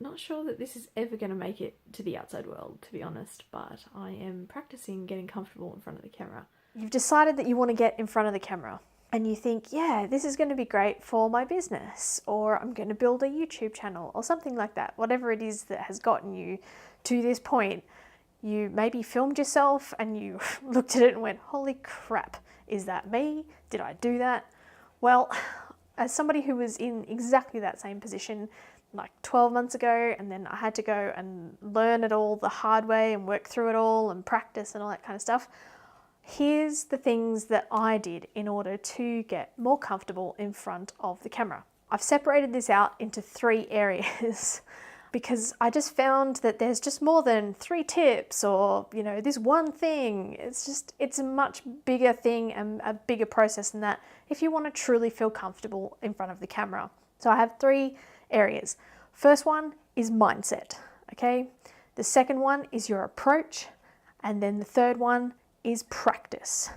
not sure that this is ever going to make it to the outside world, to be honest, but I am practicing getting comfortable in front of the camera. You've decided that you want to get in front of the camera and you think, yeah, this is going to be great for my business, or I'm going to build a YouTube channel or something like that. Whatever it is that has gotten you to this point, you maybe filmed yourself and you looked at it and went, holy crap, is that me? Did I do that? Well, as somebody who was in exactly that same position like 12 months ago, and then I had to go and learn it all the hard way and work through it all and practice and all that kind of stuff, here's the things that I did in order to get more comfortable in front of the camera. I've separated this out into 3 areas because I just found that there's just more than 3 tips or, you know, this one thing. It's a much bigger thing and a bigger process than that if you want to truly feel comfortable in front of the camera. So I have 3 areas. First one is mindset, okay? The second one is your approach. And then the third one is practice.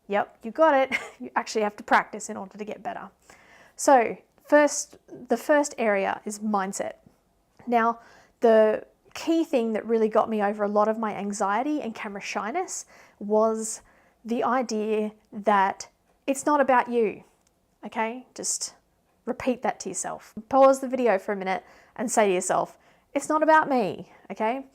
Yep, you got it. You actually have to practice in order to get better. So the first area is mindset. Now, the key thing that really got me over a lot of my anxiety and camera shyness was the idea that it's not about you, okay? Just repeat that to yourself. Pause the video for a minute and say to yourself, it's not about me, okay?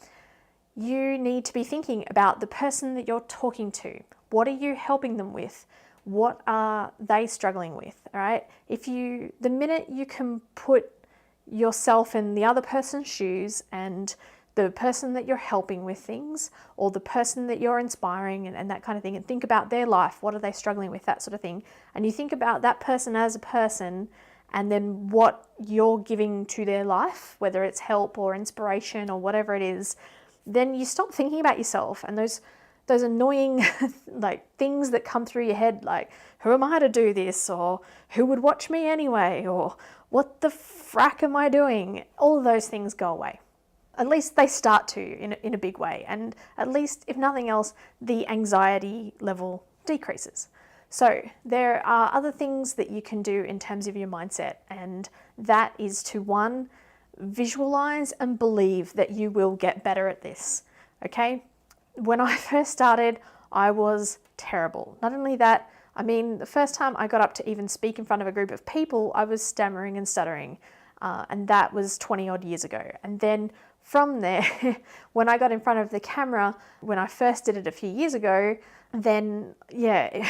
You need to be thinking about the person that you're talking to. What are you helping them with? What are they struggling with, all right? The minute you can put yourself in the other person's shoes and the person that you're helping with things, or the person that you're inspiring and that kind of thing, and think about their life, what are they struggling with, that sort of thing, and you think about that person as a person and then what you're giving to their life, whether it's help or inspiration or whatever it is, then you stop thinking about yourself and those annoying like things that come through your head, like, who am I to do this, or who would watch me anyway, or what the frack am I doing? All of those things go away. At least they start to in a big way, and at least, if nothing else, the anxiety level decreases. So there are other things that you can do in terms of your mindset, and that is to, 1, visualize and believe that you will get better at this, okay? When I first started, I was terrible. Not only that, I mean, the first time I got up to even speak in front of a group of people, I was stammering and stuttering, and that was 20 odd years ago. And then from there, when I got in front of the camera, when I first did it a few years ago, then yeah,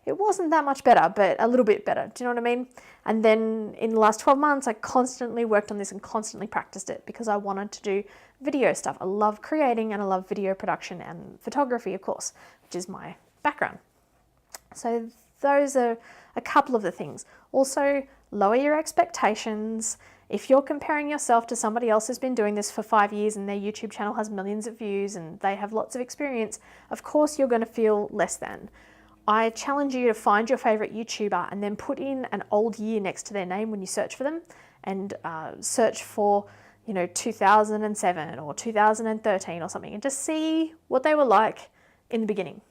it wasn't that much better, but a little bit better. Do you know what I mean? And then in the last 12 months, I constantly worked on this and constantly practiced it because I wanted to do video stuff. I love creating and I love video production and photography, of course, which is my background. So those are a couple of the things. Also, lower your expectations. If you're comparing yourself to somebody else who's been doing this for 5 years and their YouTube channel has millions of views and they have lots of experience, of course you're going to feel less than. I challenge you to find your favorite YouTuber and then put in an old year next to their name when you search for them, and search for, 2007 or 2013 or something, and just see what they were like in the beginning.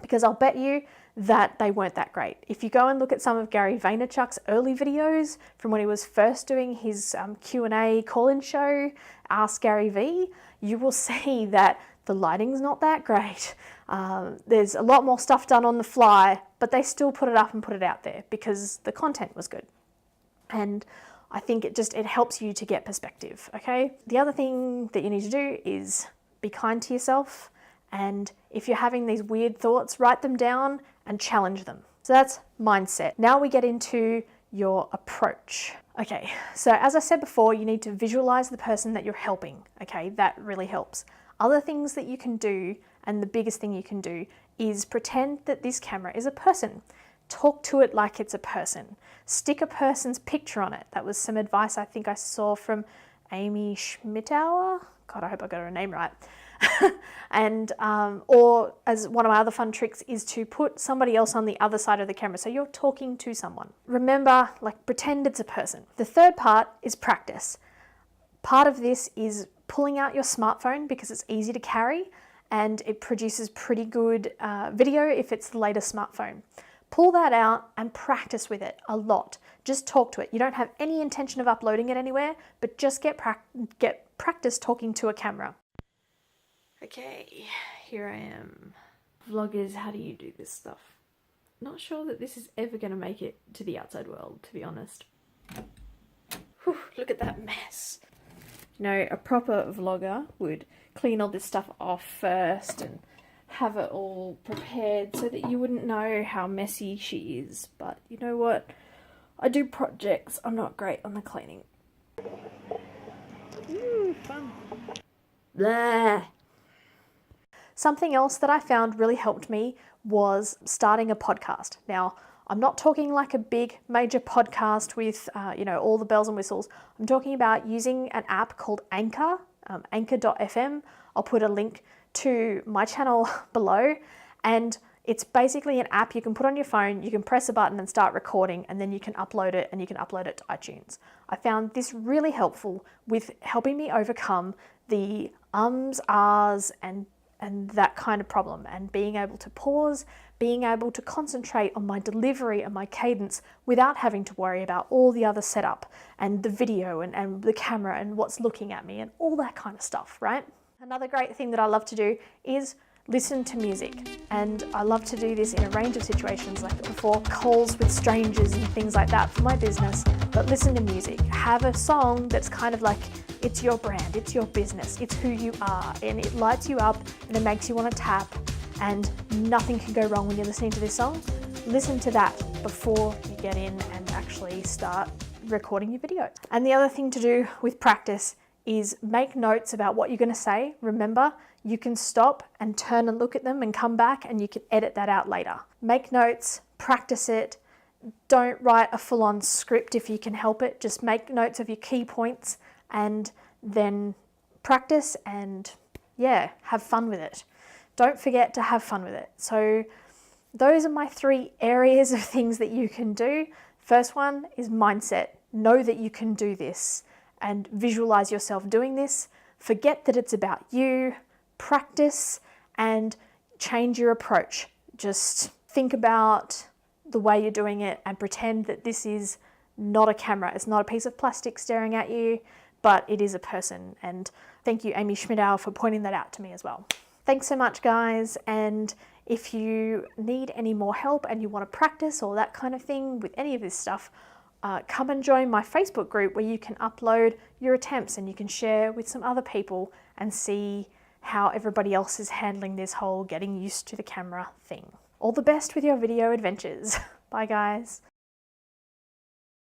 Because I'll bet you that they weren't that great. If you go and look at some of Gary Vaynerchuk's early videos from when he was first doing his Q&A call-in show, Ask Gary V, you will see that the lighting's not that great. There's a lot more stuff done on the fly, but they still put it up and put it out there because the content was good. And I think it helps you to get perspective, okay? The other thing that you need to do is be kind to yourself. And if you're having these weird thoughts, write them down and challenge them. So that's mindset. Now we get into your approach. Okay, so as I said before, you need to visualize the person that you're helping. Okay, that really helps. Other things that you can do, and the biggest thing you can do, is pretend that this camera is a person. Talk to it like it's a person. Stick a person's picture on it. That was some advice I think I saw from Amy Schmittauer. God, I hope I got her name right. And or as one of my other fun tricks is to put somebody else on the other side of the camera, so you're talking to someone. Remember, pretend it's a person. The third part is practice. Part of this is pulling out your smartphone because it's easy to carry and it produces pretty good video if it's the latest smartphone. Pull that out and practice with it a lot. Just talk to it. You don't have any intention of uploading it anywhere, but just get practice talking to a camera. Okay, here I am. Vloggers, how do you do this stuff? Not sure that this is ever going to make it to the outside world, to be honest. Whew, look at that mess. You know, a proper vlogger would clean all this stuff off first and have it all prepared so that you wouldn't know how messy she is. But you know what? I do projects. I'm not great on the cleaning. Fun. Blah. Something else that I found really helped me was starting a podcast. Now, I'm not talking like a big major podcast with, all the bells and whistles. I'm talking about using an app called Anchor, anchor.fm. I'll put a link to my channel below, and it's basically an app you can put on your phone. You can press a button and start recording, and then you can upload it, and you can upload it to iTunes. I found this really helpful with helping me overcome the ums, ahs, and that kind of problem, and being able to pause, being able to concentrate on my delivery and my cadence without having to worry about all the other setup and the video and the camera and what's looking at me and all that kind of stuff, right? Another great thing that I love to do is listen to music, and I love to do this in a range of situations, like before calls with strangers and things like that for my business. But listen to music, have a song that's kind of like, it's your brand, it's your business, it's who you are, and it lights you up and it makes you want to tap, and nothing can go wrong when you're listening to this song. Listen to that before you get in and actually start recording your video. And the other thing to do with practice is make notes about what you're going to say. Remember, you can stop and turn and look at them and come back, and you can edit that out later. Make notes, practice it. Don't write a full-on script if you can help it. Just make notes of your key points and then practice and, have fun with it. Don't forget to have fun with it. So those are my 3 areas of things that you can do. First one is mindset. Know that you can do this and visualize yourself doing this. Forget that it's about you. Practice and change your approach. Just think about the way you're doing it and pretend that this is not a camera. It's not a piece of plastic staring at you, but it is a person. And thank you, Amy Schmidow, for pointing that out to me as well. Thanks so much, guys. And if you need any more help and you want to practice or that kind of thing with any of this stuff, come and join my Facebook group where you can upload your attempts and you can share with some other people and see how everybody else is handling this whole getting used to the camera thing. All the best with your video adventures. Bye, guys.